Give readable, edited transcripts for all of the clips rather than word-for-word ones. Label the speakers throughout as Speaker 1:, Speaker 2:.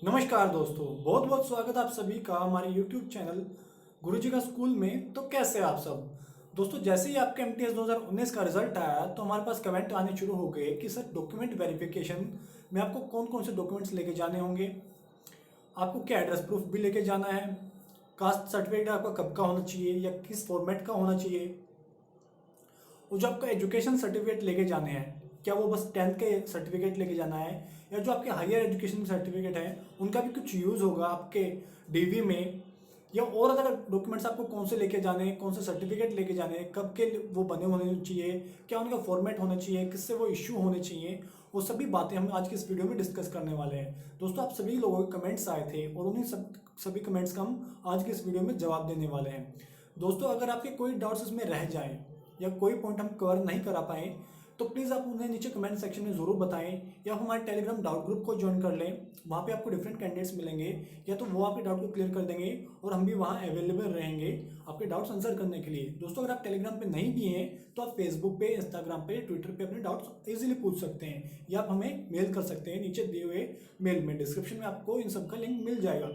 Speaker 1: नमस्कार दोस्तों, बहुत बहुत स्वागत आप सभी का हमारे YouTube चैनल गुरुजी का स्कूल में। तो कैसे हैं आप सब दोस्तों? जैसे ही आपके MTS 2019 का रिजल्ट आया तो हमारे पास कमेंट आने शुरू हो गए कि सर डॉक्यूमेंट वेरिफिकेशन में आपको कौन कौन से डॉक्यूमेंट्स लेके जाने होंगे, आपको क्या एड्रेस प्रूफ भी लेके जाना है, कास्ट सर्टिफिकेट आपका कब का होना चाहिए या किस फॉर्मेट का होना चाहिए, और जो आपका एजुकेशन सर्टिफिकेट लेके जाने हैं क्या वो बस 10th के सर्टिफिकेट लेके जाना है या जो आपके हायर एजुकेशन सर्टिफिकेट हैं उनका भी कुछ यूज़ होगा आपके डीवी में, या और अदर डॉक्यूमेंट्स आपको कौन से लेके जाने हैं, कौन से सर्टिफिकेट लेके जाने हैं, कब के वो बने होने चाहिए, क्या उनका फॉर्मेट होना चाहिए, किससे वो इश्यू होने चाहिए, वो सभी बातें हम आज की इस वीडियो में डिस्कस करने वाले हैं। दोस्तों आप सभी लोगों के कमेंट्स आए थे और उन्हीं सभी कमेंट्स का हम आज की इस वीडियो में जवाब देने वाले हैं। दोस्तों अगर आपके कोई डाउट्स इसमें रह जाएं या कोई पॉइंट हम कवर नहीं करा पाए तो प्लीज़ आप उन्हें नीचे कमेंट सेक्शन में ज़रूर बताएं, या हमारे टेलीग्राम डाउट ग्रुप को ज्वाइन कर लें। वहाँ पे आपको डिफरेंट कैंडिडेट्स मिलेंगे, या तो वो आपके डाउट को क्लियर कर देंगे और हम भी वहाँ अवेलेबल रहेंगे आपके डाउट्स आंसर करने के लिए। दोस्तों अगर आप टेलीग्राम पे नहीं भी हैं तो आप फेसबुक पे, इंस्टाग्राम पे, ट्विटर पे अपने डाउट्स इजीली पूछ सकते हैं, या आप हमें मेल कर सकते हैं। नीचे दिए हुए मेल में डिस्क्रिप्शन में आपको इन सब का लिंक मिल जाएगा।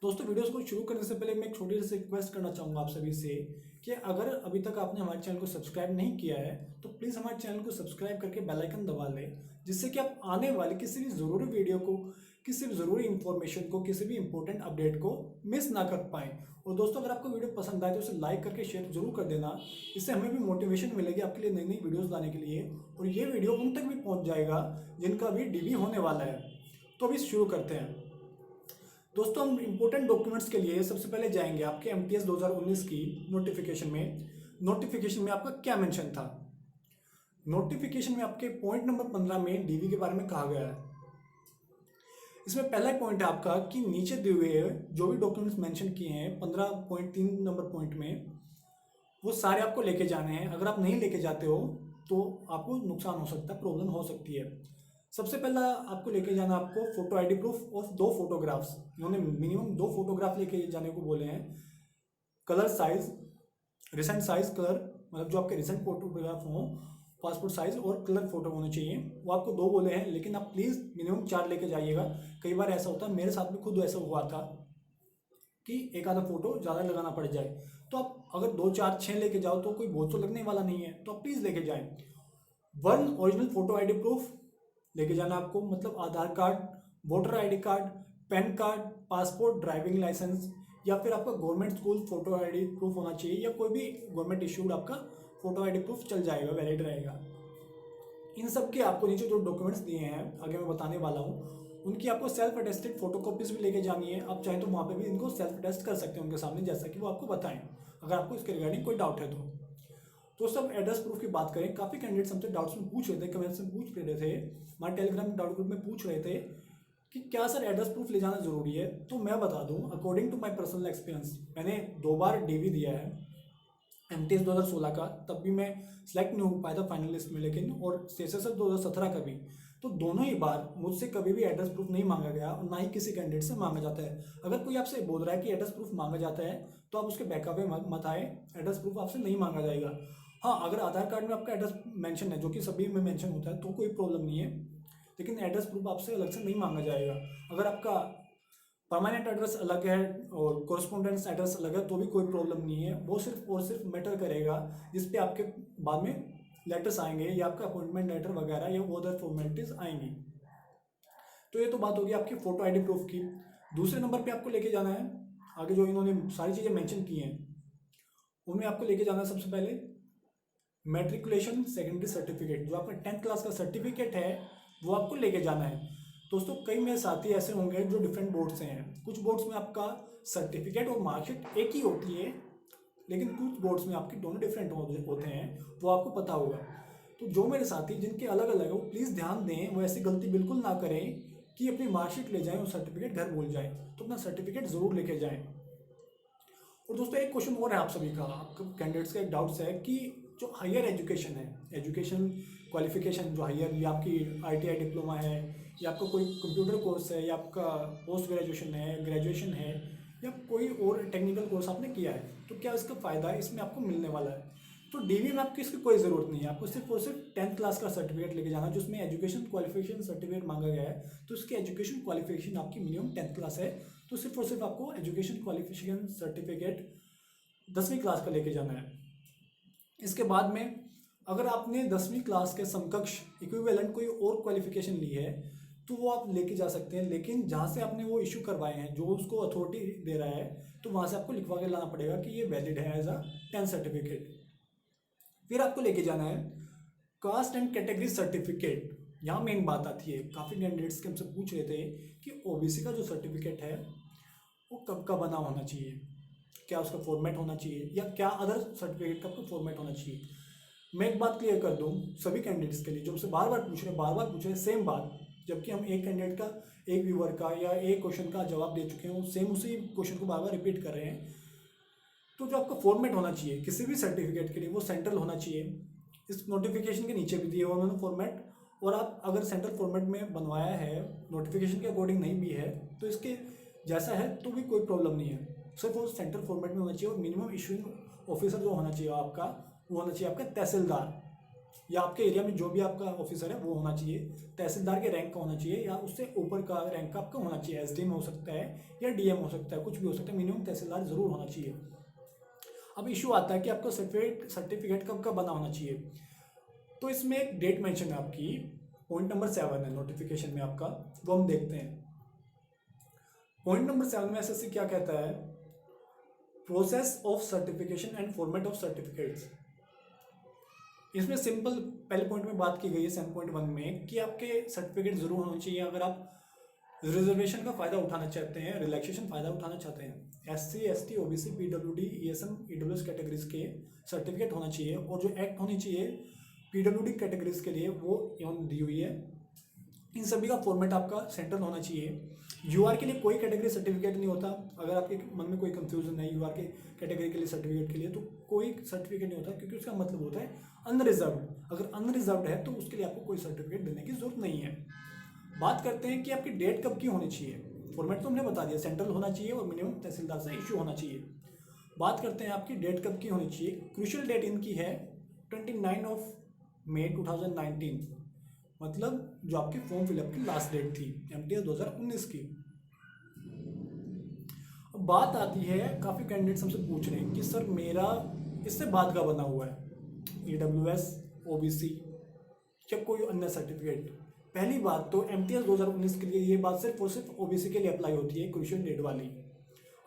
Speaker 1: दोस्तों वीडियोस को शुरू करने से पहले मैं एक छोटी सी रिक्वेस्ट करना चाहूँगा आप सभी से कि अगर अभी तक आपने हमारे चैनल को सब्सक्राइब नहीं किया है तो प्लीज़ हमारे चैनल को सब्सक्राइब करके बेल आइकन दबा लें, जिससे कि आप आने वाले किसी भी ज़रूरी वीडियो को, किसी भी ज़रूरी इन्फॉर्मेशन को, किसी भी इंपॉर्टेंट अपडेट को मिस ना कर पाएँ। और दोस्तों अगर आपको वीडियो पसंद आए तो उसे लाइक करके शेयर जरूर कर देना, इससे हमें भी मोटिवेशन मिलेगी आपके लिए नई नई वीडियोज़ लाने के लिए, और ये वीडियो उन तक भी पहुँच जाएगा जिनका भी डीवी होने वाला है। तो अभी शुरू करते हैं। दोस्तों हम इंपॉर्टेंट डॉक्यूमेंट्स के लिए सबसे पहले जाएंगे आपके MTS 2019 की नोटिफिकेशन में। नोटिफिकेशन में आपका क्या मेंशन था? नोटिफिकेशन में आपके पॉइंट नंबर 15 में डीवी के बारे में कहा गया है। इसमें पहला पॉइंट है आपका कि नीचे दिए हुए जो भी डॉक्यूमेंट्स मेंशन किए हैं 15.3 नंबर पॉइंट में, वो सारे आपको लेके जाने हैं। अगर आप नहीं लेके जाते हो तो आपको नुकसान हो सकता है, प्रॉब्लम हो सकती है। सबसे पहला आपको लेके जाना, आपको फोटो आईडी प्रूफ और 2 फोटोग्राफ्स, इन्होंने मिनिमम 2 फोटोग्राफ लेके जाने को बोले हैं। Colour size, recent size colour, मतलब जो आपके रिसेंट फोटोग्राफ हो, पासपोर्ट साइज और कलर फोटो होने चाहिए। वो आपको 2 बोले हैं, लेकिन आप प्लीज़ मिनिमम 4 लेके जाइएगा। कई बार ऐसा होता है, मेरे साथ भी खुद ऐसा हुआ था कि एक आधा फोटो ज़्यादा लगाना पड़ जाए। तो आप अगर 2 4 6 लेके जाओ तो कोई बोझ तो लगने वाला नहीं है, तो आप प्लीज़ लेके जाएं। 1 ओरिजिनल फोटो आईडी प्रूफ लेके जाना आपको, मतलब Aadhaar card, voter ID card, PAN card, passport, driving licence, या फिर आपका government school photo ID proof होना चाहिए, या कोई भी गवर्नमेंट इशूड आपका फोटो आईडी प्रूफ चल जाएगा, वैलिड रहेगा। इन सब के आपको नीचे जो डॉक्यूमेंट्स दिए हैं आगे मैं बताने वाला हूँ, उनकी आपको सेल्फ अटेस्टेड फोटो कॉपीज भी लेके जानी है। आप चाहें तो वहाँ पे भी इनको सेल्फ अटेस्ट कर सकते हैं उनके सामने, जैसा कि वो आपको बताएं, अगर आपको इसके रिगार्डिंग कोई डाउट है तो सब एड्रेस प्रूफ की बात करें, काफ़ी कैंडिडेट्स हमसे डाउट्स में पूछ रहे थे, कमेंट्स में पूछ रहे थे, हमारे टेलीग्राम डाउट ग्रुप में पूछ रहे थे कि क्या सर एड्रेस प्रूफ ले जाना ज़रूरी है। तो मैं बता दूं, according to my personal experience, मैंने 2 बार डीवी दिया है MTS 2016 का, तब भी मैं सिलेक्ट नहीं हो पाया था फाइनल लिस्ट में, लेकिन और CSSF 2017 का भी, तो दोनों ही बार मुझसे कभी भी एड्रेस प्रूफ नहीं मांगा गया और ना ही किसी कैंडिडेट से मांगा जाता है। अगर कोई आपसे बोल रहा है कि एड्रेस प्रूफ मांगा जाता है तो आप उसके बैकअप में मत आए, एड्रेस प्रूफ आपसे नहीं मांगा जाएगा। हाँ, अगर आधार कार्ड में आपका एड्रेस मेंशन है, जो कि सभी में मेंशन होता है, तो कोई प्रॉब्लम नहीं है, लेकिन एड्रेस प्रूफ आपसे अलग से नहीं मांगा जाएगा। अगर आपका परमानेंट एड्रेस अलग है और कोरस्पोंडेंस एड्रेस अलग है तो भी कोई प्रॉब्लम नहीं है। वो सिर्फ और सिर्फ मैटर करेगा जिस पे आपके बाद में लेटर्स आएंगे, या आपका अपॉइंटमेंट लेटर वगैरह या वो अदर फॉर्मेलिटीज आएंगी। तो ये तो बात होगी आपकी फोटो आईडी प्रूफ की। दूसरे नंबर पे आपको लेके जाना है, आगे जो इन्होंने सारी चीज़ें मेंशन की हैं उनमें आपको लेके जाना है सबसे पहले मैट्रिकुलेशन सेकेंडरी सर्टिफिकेट, जो आपका 10th क्लास का सर्टिफिकेट है वो आपको लेके जाना है। दोस्तों कई मेरे साथी ऐसे होंगे जो डिफरेंट बोर्ड से हैं, कुछ बोर्ड्स में आपका सर्टिफिकेट और मार्कशीट एक ही होती है, लेकिन कुछ बोर्ड्स में आपके दोनों डिफरेंट होते हैं, वो आपको पता होगा। तो जो मेरे साथी जिनके अलग अलग है वो प्लीज़ ध्यान दें, वो ऐसी गलती बिल्कुल ना करें कि अपनी मार्कशीट ले जाएं और सर्टिफिकेट घर भूल जाएं। तो अपना सर्टिफिकेट ज़रूर लेके जाएं। और दोस्तों एक क्वेश्चन और है आप सभी का, आपके कैंडिडेट्स का एक डाउट्स है कि जो हायर एजुकेशन है, एजुकेशन क्वालिफिकेशन जो हायर, या आपकी ITI डिप्लोमा है, या आपका कोई कंप्यूटर कोर्स है, या आपका पोस्ट ग्रेजुएशन है, ग्रेजुएशन है, या कोई और टेक्निकल कोर्स आपने किया है, तो क्या इसका फ़ायदा इसमें आपको मिलने वाला है? तो डीवी में आपको इसकी कोई ज़रूरत नहीं है, आपको सिर्फ और सिर्फ 10th क्लास का सर्टिफिकेट लेके जाना, जो उसमें एजुकेशन क्वालिफिकेशन सर्टिफिकेट मांगा गया है। तो उसकी एजुकेशन क्वालिफिकेशन आपकी मिनिमम 10th क्लास है, तो सिर्फ और सिर्फ आपको एजुकेशन क्वालिफिकेशन सर्टिफिकेट 10वीं क्लास का लेके जाना है। इसके बाद में अगर आपने 10वीं क्लास के समकक्ष इक्विवेलेंट कोई और क्वालिफिकेशन ली है तो वो आप लेके जा सकते हैं, लेकिन जहाँ से आपने वो इशू करवाए हैं, जो उसको अथॉरिटी दे रहा है, तो वहाँ से आपको लिखवा के लाना पड़ेगा कि ये वैलिड है एज अ 10th सर्टिफिकेट। फिर आपको लेके जाना है कास्ट एंड कैटेगरी सर्टिफिकेट। यहाँ मेन बात आती है, काफ़ी कैंडिडेट्स के हमसे पूछ रहे थे कि ओबीसी का जो सर्टिफिकेट है वो कब का बना होना चाहिए, क्या उसका फॉर्मेट होना चाहिए या क्या अदर सर्टिफिकेट का फॉर्मेट होना चाहिए। मैं एक बात क्लियर कर दूँ सभी कैंडिडेट्स के लिए जो हमसे बार बार पूछ रहे हैं सेम बात, जबकि हम एक कैंडिडेट का, एक व्यूअर का या एक क्वेश्चन का जवाब दे चुके हैं, सेम उसी क्वेश्चन को बार बार रिपीट कर रहे हैं। तो जो आपका फॉर्मेट होना चाहिए किसी भी सर्टिफिकेट के लिए वो सेंट्रल होना चाहिए। इस नोटिफिकेशन के नीचे भी दिए हुआ उन्होंने फॉर्मेट, और आप अगर सेंट्रल फॉर्मेट में बनवाया है, नोटिफिकेशन के अकॉर्डिंग नहीं भी है, तो इसके जैसा है तो भी कोई प्रॉब्लम नहीं है, सिर्फ वो सेंट्रल फॉर्मेट में होना चाहिए। और मिनिमम इशूइंग ऑफिसर जो होना चाहिए आपका, वो होना चाहिए आपका तहसीलदार, या आपके एरिया में जो भी आपका ऑफिसर है वो होना चाहिए, तहसीलदार के रैंक का होना चाहिए, या उससे ऊपर का रैंक का आपका होना चाहिए। एसडीएम हो सकता है या डीएम हो सकता है, कुछ भी हो सकता है, मिनिमम तहसीलदार जरूर होना चाहिए। अब इशू आता है कि आपका सर्टिफिकेट कब का बना होना चाहिए, तो इसमें एक डेट मेंशन है आपकी, पॉइंट नंबर 7 है नोटिफिकेशन में आपका, वो हम देखते हैं। पॉइंट नंबर 7 में एसएससी क्या कहता है, process of certification and format of certificates. इसमें सिंपल पहले पॉइंट में बात की गई है 7.1 में कि आपके सर्टिफिकेट जरूर होने चाहिए अगर आप रिजर्वेशन का फ़ायदा उठाना चाहते हैं, रिलैक्सेशन फ़ायदा उठाना चाहते हैं। SC, ST, OBC, PWD, ESM, EWS categories के सर्टिफिकेट होना चाहिए, और जो एक्ट होनी चाहिए पीडब्ल्यूडी कैटेगरीज के लिए वो एवं दी हुई है। इन सभी का फॉर्मेट आपका सेंट्रल होना चाहिए। यूआर के लिए कोई कैटेगरी सर्टिफिकेट नहीं होता, अगर आपके मन में कोई कंफ्यूजन है यूआर के कैटेगरी के लिए सर्टिफिकेट के लिए, तो कोई सर्टिफिकेट नहीं होता, क्योंकि उसका मतलब होता है अनरिजर्व्ड। अगर अनरिजर्व्ड है तो उसके लिए आपको कोई सर्टिफिकेट देने की जरूरत नहीं है। बात करते हैं कि आपकी डेट कब की होनी चाहिए। फॉर्मेट तो हमने बता दिया, सेंट्रल होना चाहिए और मिनिमम तहसीलदार से इशू होना चाहिए। बात करते हैं आपकी डेट कब की होनी चाहिए। क्रूशियल डेट इनकी है 29 मई 2019, मतलब जो आपकी फॉर्म फिलअप की लास्ट डेट थी एमटीएस 2019 की। अब बात आती है, काफ़ी कैंडिडेट्स हमसे पूछ रहे हैं कि सर मेरा इससे बाद का बना हुआ है, ईडब्ल्यूएस, ओबीसी या कोई अन्य सर्टिफिकेट। पहली बात तो एमटीएस 2019 के लिए ये बात सिर्फ और सिर्फ ओबीसी के लिए अप्लाई होती है, क्रूशियल डेट वाली।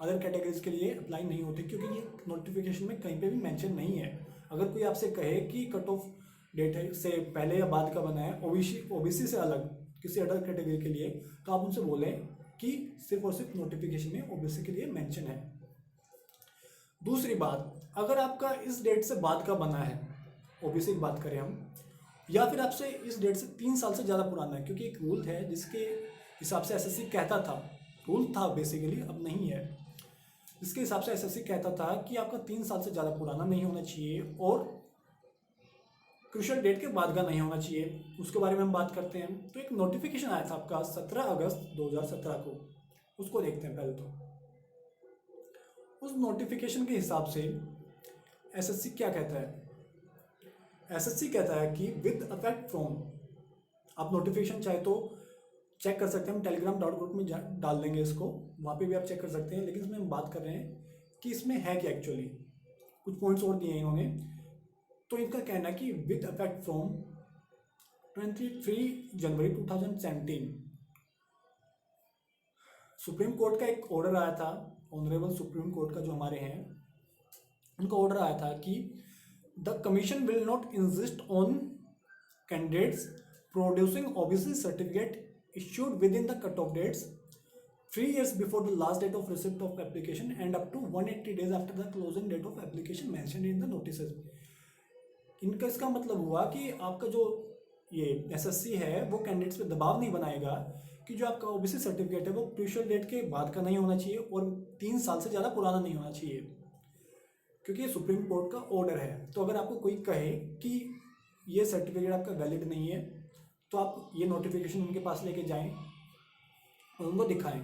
Speaker 1: अदर कैटेगरीज के लिए अप्लाई नहीं होती, क्योंकि ये नोटिफिकेशन में कहीं पे भी मेंशन नहीं है। अगर कोई आपसे कहे कि कट ऑफ डेट से पहले या बाद का बना है ओबीसी से अलग किसी अदर कैटेगरी के लिए, तो आप उनसे बोलें कि सिर्फ और सिर्फ नोटिफिकेशन में ओबीसी के लिए मेंशन है। दूसरी बात, अगर आपका इस डेट से बाद का बना है, ओबीसी की बात करें हम, या फिर आपसे इस डेट से 3 साल से ज़्यादा पुराना है, क्योंकि एक रूल है जिसके हिसाब से एसएससी कहता था, रूल था बेसिकली, अब नहीं है, जिसके हिसाब से एसएससी कहता था कि आपका 3 साल से ज़्यादा पुराना नहीं होना चाहिए और क्रूशियल डेट के बाद का नहीं होना चाहिए। उसके बारे में हम बात करते हैं। तो एक नोटिफिकेशन आया था आपका 17 अगस्त 2017 को, उसको देखते हैं पहले। तो उस नोटिफिकेशन के हिसाब से एसएससी क्या कहता है, एसएससी कहता है कि विद अफेक्ट फ्रॉम, आप नोटिफिकेशन चाहे तो चेक कर सकते हैं, हम टेलीग्राम डाउट ग्रुप में डाल देंगे इसको, वहाँ पे भी आप चेक कर सकते हैं। लेकिन इसमें हम बात कर रहे हैं कि इसमें है क्या एक्चुअली, कुछ पॉइंट्स और दिए हैं इन्होंने। तो इनका कहना है कि with affect from 23 January 2017 supreme court का एक ऑर्डर आया था, ऑनरेबल सुप्रीम कोर्ट का जो हमारे हैं, उनका ऑर्डर आया था कि the commission will not insist on candidates producing OBC certificate issued within the cutoff dates 3 years before the last date of receipt of application and up to 180 days after the closing date of application mentioned in the notices। इनका इसका मतलब हुआ कि आपका जो ये SSC है वो कैंडिडेट्स पे दबाव नहीं बनाएगा कि जो आपका ओबीसी सर्टिफिकेट है वो क्रूशियल डेट के बाद का नहीं होना चाहिए और 3 साल से ज़्यादा पुराना नहीं होना चाहिए, क्योंकि ये सुप्रीम कोर्ट का ऑर्डर है। तो अगर आपको कोई कहे कि ये सर्टिफिकेट आपका वैलिड नहीं है, तो आप ये नोटिफिकेशन उनके पास लेके जाएं और उनको दिखाएं।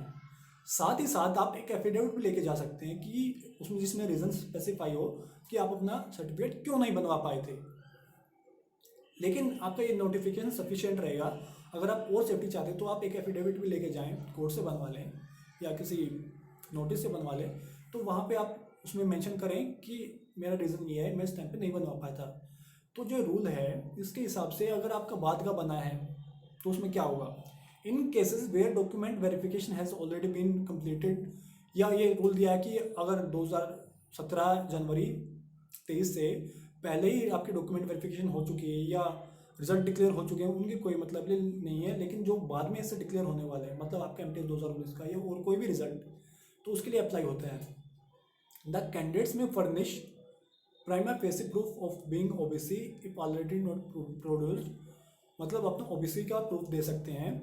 Speaker 1: साथ ही साथ आप एक एफिडेविट भी लेके जा सकते हैं कि उसमें जिसमें रीज़न स्पेसिफाई हो कि आप अपना सर्टिफिकेट क्यों नहीं बनवा पाए थे। लेकिन आपका ये नोटिफिकेशन सफिशिएंट रहेगा। अगर आप और सेफ्टी चाहते हैं तो आप एक एफिडेविट भी लेके जाएं, कोर्ट से बनवा लें या किसी नोटिस से बनवा लें। तो वहाँ पे आप उसमें मेंशन करें कि मेरा रीज़न ये है, मैं इस टाइम पे नहीं बनवा पाया था। तो जो रूल है इसके हिसाब से अगर आपका बाद का बना है तो उसमें क्या होगा, in cases where document verification has already been completed, या ये रूल दिया है कि अगर 2017 जनवरी 23 से पहले ही आपकी डॉक्यूमेंट वेरिफिकेशन हो चुकी है या रिजल्ट डिक्लेयर हो चुके हैं, उनकी कोई मतलब नहीं है। लेकिन जो बाद में इससे डिक्लेयर होने वाले हैं, मतलब आपका एमटीएस 2019 का या और कोई भी रिजल्ट, तो उसके लिए अप्लाई होता है। द कैंडिडेट्स में furnish prima facie proof of being OBC if already not produced, मतलब अपना ओबीसी का प्रूफ दे सकते हैं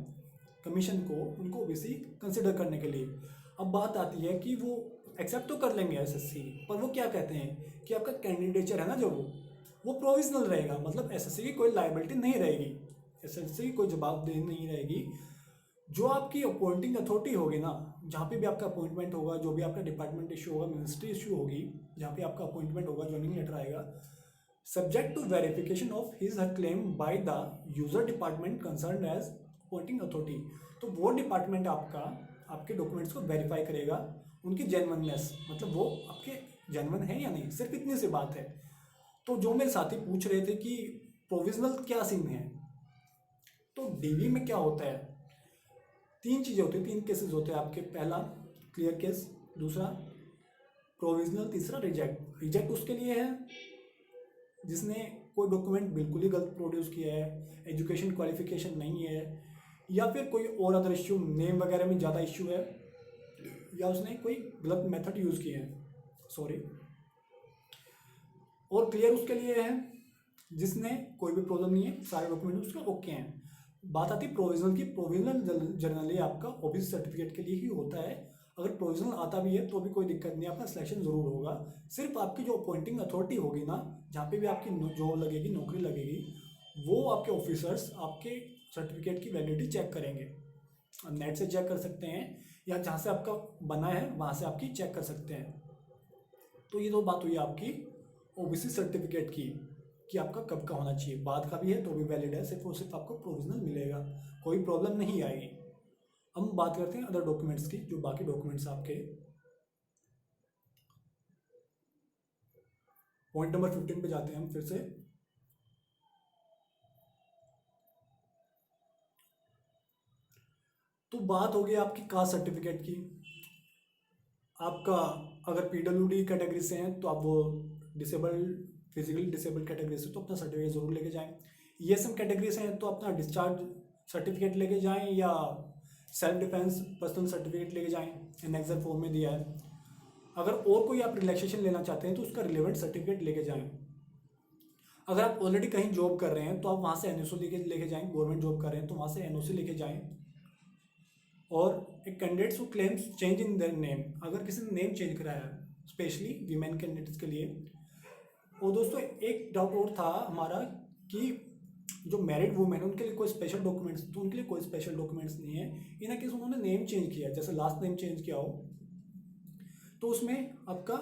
Speaker 1: कमीशन को, उनको ओबीसी कंसिडर करने के लिए। अब बात आती है कि वो एक्सेप्ट तो कर लेंगे एसएससी, पर वो क्या कहते हैं कि आपका कैंडिडेचर है ना जो वो प्रोविजनल रहेगा, मतलब एसएससी की कोई लायबिलिटी नहीं रहेगी, एसएससी की कोई जवाबदेही नहीं रहेगी। जो आपकी अपॉइंटिंग अथॉरिटी होगी ना, जहाँ पे भी आपका अपॉइंटमेंट होगा, जो भी आपका डिपार्टमेंट इशू होगा, मिनिस्ट्री इशू होगी, जहाँ पे आपका अपॉइंटमेंट होगा, ज्वाइनिंग लेटर आएगा, subject to verification of his her claim by the user department concern as appointing authority. तो वो डिपार्टमेंट आपके डॉक्यूमेंट्स को वेरीफाई करेगा, उनकी जेन्युइननेस, मतलब वो आपके जेन्युइन है या नहीं, सिर्फ इतनी सी बात है। तो जो मेरे साथी पूछ रहे थे कि प्रोविजनल क्या सीन है, तो डीवी में क्या होता है, तीन चीज़ें होती हैं, तीन केसेस होते हैं आपके। पहला क्लियर केस, दूसरा प्रोविजनल, तीसरा रिजेक्ट। रिजेक्ट उसके लिए है जिसने कोई डॉक्यूमेंट बिल्कुल ही गलत प्रोड्यूस किया है, एजुकेशन क्वालिफिकेशन नहीं है, या फिर कोई और अदर इश्यू, नेम वगैरह में ज़्यादा इश्यू है, या उसने कोई गलत मेथड यूज़ किए हैं, सॉरी। और क्लियर उसके लिए है जिसने कोई भी प्रॉब्लम नहीं है, सारे डॉक्यूमेंट उसके ओके हैं। बात आती है प्रोविजनल की। प्रोविजनल जनरली आपका ओबीसी सर्टिफिकेट के लिए ही होता है। अगर प्रोविजनल आता भी है तो भी कोई दिक्कत नहीं, आपका सिलेक्शन ज़रूर होगा। सिर्फ आपकी जो अपॉइंटिंग अथॉरिटी होगी ना, जहाँ पे भी आपकी जॉब लगेगी, नौकरी लगेगी, वो आपके ऑफिसर्स आपके सर्टिफिकेट की वैलिडिटी चेक करेंगे। नेट से चेक कर सकते हैं या जहाँ से आपका बना है वहाँ से आपकी चेक कर सकते हैं। तो ये दो बात हुई आपकी ओबीसी सर्टिफिकेट की कि आपका कब का होना चाहिए। बाद का भी है तो भी वैलिड है, सिर्फ और सिर्फ आपको प्रोविजनल मिलेगा, कोई प्रॉब्लम नहीं आएगी। हम बात करते हैं अदर डॉक्यूमेंट्स की, जो बाकी डॉक्यूमेंट्स आपके। पॉइंट नंबर 15 पे जाते हैं हम फिर से। तो बात हो गई आपकी कास्ट सर्टिफिकेट की। आपका अगर पीडब्ल्यूडी कैटेगरी से हैं तो आप वो डिसेबल्ड, फिजिकली डिसेबल्ड कैटेगरी से, तो अपना सर्टिफिकेट ज़रूर लेके जाएं। ईएसएम कैटेगरी से हैं तो अपना डिस्चार्ज सर्टिफिकेट लेके जाएं या सेल्फ डिफेंस पर्सनल सर्टिफिकेट लेके जाएं, एनेक्सर फॉर्म में दिया है। अगर और कोई आप रिलैक्सेशन लेना चाहते हैं तो उसका रिलेवेंट सर्टिफिकेट लेके जाएं। अगर आप ऑलरेडी कहीं जॉब कर रहे हैं तो आप वहाँ से एनओसी लेके जाएं, गवर्नमेंट जॉब कर रहे हैं तो वहाँ से एनओसी लेके जाएं। और एक candidates who claims change in their name, अगर किसी ने नेम चेंज कराया है, स्पेशली वीमेन कैंडिडेट्स के लिए। और दोस्तों एक डाउट और था हमारा कि जो मैरिड वुमेन है उनके लिए कोई स्पेशल डॉक्यूमेंट्स, तो उनके लिए कोई स्पेशल डॉक्यूमेंट्स नहीं है। इन केस उन्होंने नेम चेंज किया, जैसे लास्ट नेम चेंज किया हो, तो उसमें आपका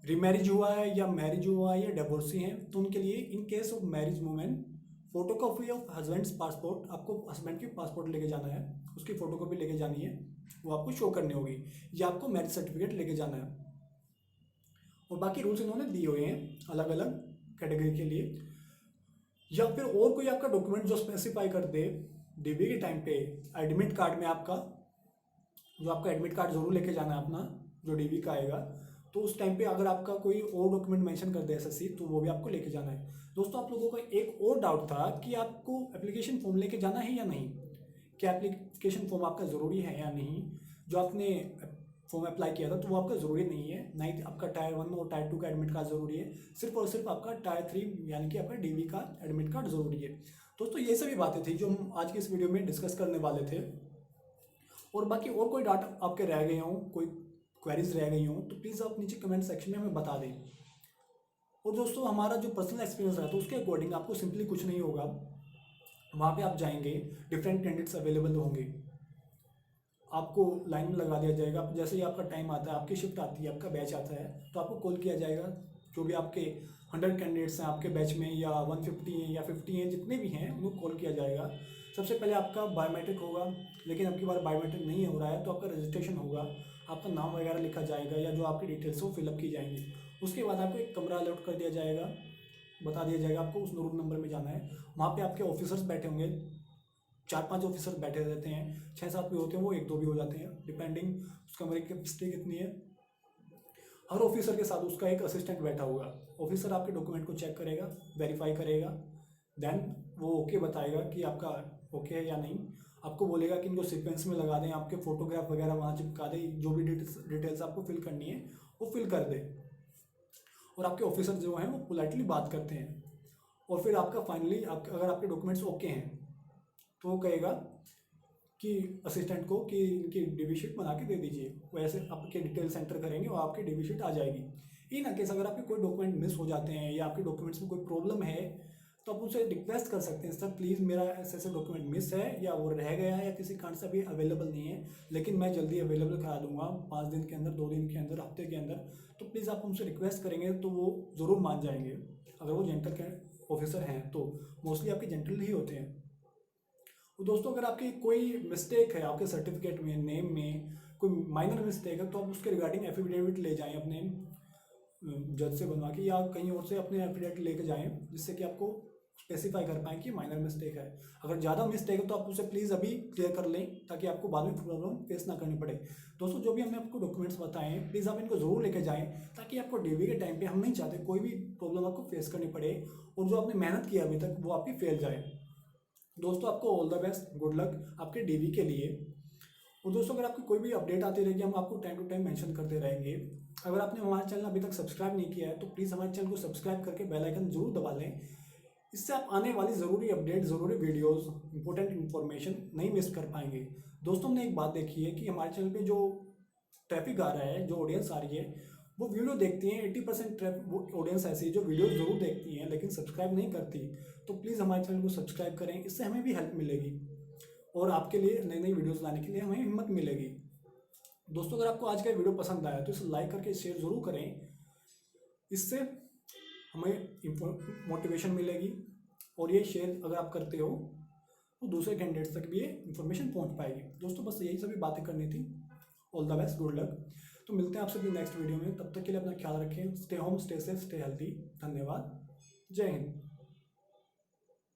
Speaker 1: रीमैरिज हुआ है या मैरिज हुआ है या डिवोर्सी है, तो उनके लिए in case of marriage women photocopy of husband's passport, आपको हस्बैंड की पासपोर्ट लेके जाना है, उसकी फोटोकॉपी लेके जानी है, वो आपको शो करनी होगी, या आपको मैरिज सर्टिफिकेट लेके जाना है। और बाकी रूल्स इन्होंने दिए हुए हैं अलग अलग कैटेगरी के लिए। या फिर और कोई आपका डॉक्यूमेंट जो स्पेसिफाई कर दे डीबी के टाइम पे, एडमिट कार्ड में आपका, जो आपका एडमिट कार्ड जरूर लेके जाना है अपना, जो डीबी का आएगा, तो उस टाइम पे अगर आपका कोई और डॉक्यूमेंट मेंशन कर दे एसएससी, तो वो भी आपको लेके जाना है। दोस्तों आप लोगों का एक और डाउट था कि आपको एप्लीकेशन फॉर्म लेके जाना है या नहीं, क्या एप्लीकेशन फॉर्म आपका ज़रूरी है या नहीं। जो आपने फॉर्म अप्लाई किया था तो वो आपका ज़रूरी नहीं है, ना ही आपका टायर 1 और टायर 2 का एडमिट कार्ड ज़रूरी है, सिर्फ और सिर्फ आपका टायर 3 यानी कि आपका डीवी का एडमिट कार्ड ज़रूरी है। दोस्तों ये सभी बातें थी जो हम आज की इस वीडियो में डिस्कस करने वाले थे। और बाकी और कोई डाटा आपके रह गए हों, कोई क्वेरीज रह गई हों, तो प्लीज़ आप नीचे कमेंट सेक्शन में हमें बता दें। और दोस्तों हमारा जो पर्सनल एक्सपीरियंस रहा तो उसके अकॉर्डिंग आपको सिंपली कुछ नहीं होगा, वहाँ पे आप जाएंगे, डिफरेंट कैंडिडेट्स अवेलेबल होंगे, आपको लाइन में लगा दिया जाएगा। जैसे ही आपका टाइम आता है, आपकी शिफ्ट आती है, आपका बैच आता है, तो आपको कॉल किया जाएगा। जो भी आपके 100 कैंडिडेट्स हैं आपके बैच में, या 150 हैं या 50 हैं, जितने भी हैं उनको कॉल किया जाएगा। सबसे पहले आपका बायोमेट्रिक होगा, लेकिन अब की बार बायोमेट्रिक नहीं हो रहा है, तो आपका रजिस्ट्रेशन होगा, आपका नाम वगैरह लिखा जाएगा या जो आपकी डिटेल्स हो फिलअप की जाएंगी। उसके बाद आपको एक कमरा अलॉट कर दिया जाएगा, बता दिया जाएगा आपको उस रूम नंबर में जाना है। वहाँ पे आपके ऑफिसर्स बैठे होंगे, 4-5 ऑफिसर बैठे रहते हैं, 6-7 भी होते हैं, वो 1-2 भी हो जाते हैं, डिपेंडिंग उस कमरे की कैपेसिटी कितनी है। हर ऑफिसर के साथ उसका एक असिस्टेंट बैठा होगा। ऑफिसर आपके डॉक्यूमेंट को चेक करेगा, वेरीफाई करेगा, देन वो ओके बताएगा कि आपका ओके है या नहीं। आपको बोलेगा कि इनको सीक्वेंस में लगा दें, आपके फोटोग्राफ वगैरह वहाँ चिपका दें, जो भी डिटेल्स आपको फिल करनी है वो फिल कर दे। और आपके ऑफिसर जो हैं वो पोलाइटली बात करते हैं। और फिर आपका फाइनली अगर आपके डॉक्यूमेंट्स ओके हैं तो वो कहेगा कि असिस्टेंट को कि इनकी डीबी शीट बना के दे दीजिए। वैसे आपके डिटेल्स एंटर करेंगे और आपकी डीबी शीट आ जाएगी। इन केस अगर आपके कोई डॉक्यूमेंट मिस हो जाते हैं या आपके डॉक्यूमेंट्स में कोई प्रॉब्लम है, तो आप उनसे रिक्वेस्ट कर सकते हैं, सर प्लीज़ मेरा ऐसे ऐसे डॉक्यूमेंट मिस है या वो रह गया है या किसी कारण से अभी अवेलेबल नहीं है, लेकिन मैं जल्दी अवेलेबल करा दूंगा 5 दिन के अंदर, 2 दिन के अंदर, हफ्ते के अंदर। तो प्लीज़ आप उनसे रिक्वेस्ट करेंगे तो वो ज़रूर मान जाएंगे। अगर वो जेंटल के ऑफिसर हैं तो मोस्टली आपके जेंटल ही होते हैं। तो दोस्तों अगर आपकी कोई मिस्टेक है आपके सर्टिफिकेट में, नेम में कोई माइनर मिस्टेक है, तो आप उसके रिगार्डिंग एफिडेविट ले जाएं अपने जज से बनवा के, या कहीं और से अपने एफिडेविट लेके जाएं, जिससे कि आपको स्पेसिफाई कर पाएँ कि माइनर मिस्टेक है। अगर ज़्यादा मिस्टेक है तो आप उसे प्लीज़ अभी क्लियर कर लें, ताकि आपको बाद में प्रॉब्लम फेस ना करनी पड़े। दोस्तों जो भी हमने आपको डॉक्यूमेंट्स बताए हैं, प्लीज़ आप इनको ज़रूर लेके जाएँ, ताकि आपको डीवी के टाइम पे हम नहीं चाहते कोई भी प्रॉब्लम आपको फेस करनी पड़े और जो आपने मेहनत की अभी तक वो आपकी फेल जाए। दोस्तों आपको all the best, good luck आपके डीवी के लिए। और दोस्तों अगर आपकी कोई भी अपडेट आती रहेगी, हम आपको टाइम टू टाइम मेंशन करते रहेंगे। अगर आपने हमारा चैनल अभी तक सब्सक्राइब नहीं किया है तो प्लीज़ हमारे चैनल को सब्सक्राइब करके बेल आइकन जरूर दबा लें। इससे आप आने वाली ज़रूरी अपडेट, ज़रूरी वीडियोस, इंपॉर्टेंट इन्फॉर्मेशन नहीं मिस कर पाएंगे। दोस्तों हमने एक बात देखी है कि हमारे चैनल पे जो ट्रैफिक आ रहा है, जो ऑडियंस आ रही है, वो वीडियो देखती हैं। 80% ऑडियंस ऐसी है जो वीडियो ज़रूर देखती हैं लेकिन सब्सक्राइब नहीं करती। तो प्लीज़ हमारे चैनल को सब्सक्राइब करें, इससे हमें भी हेल्प मिलेगी और आपके लिए नई नई वीडियोज़ लाने के लिए हमें हिम्मत मिलेगी। दोस्तों अगर आपको आज का वीडियो पसंद आया तो इसे लाइक करके शेयर ज़रूर करें, इससे हमें मोटिवेशन मिलेगी। और ये शेयर अगर आप करते हो तो दूसरे कैंडिडेट्स तक भी ये इन्फॉर्मेशन पहुंच पाएगी। दोस्तों बस यही सभी बातें करनी थी। All the best, good luck. तो मिलते हैं आपसे भी नेक्स्ट वीडियो में, तब तक के लिए अपना ख्याल रखें। Stay home, stay safe, stay healthy. धन्यवाद, जय हिंद।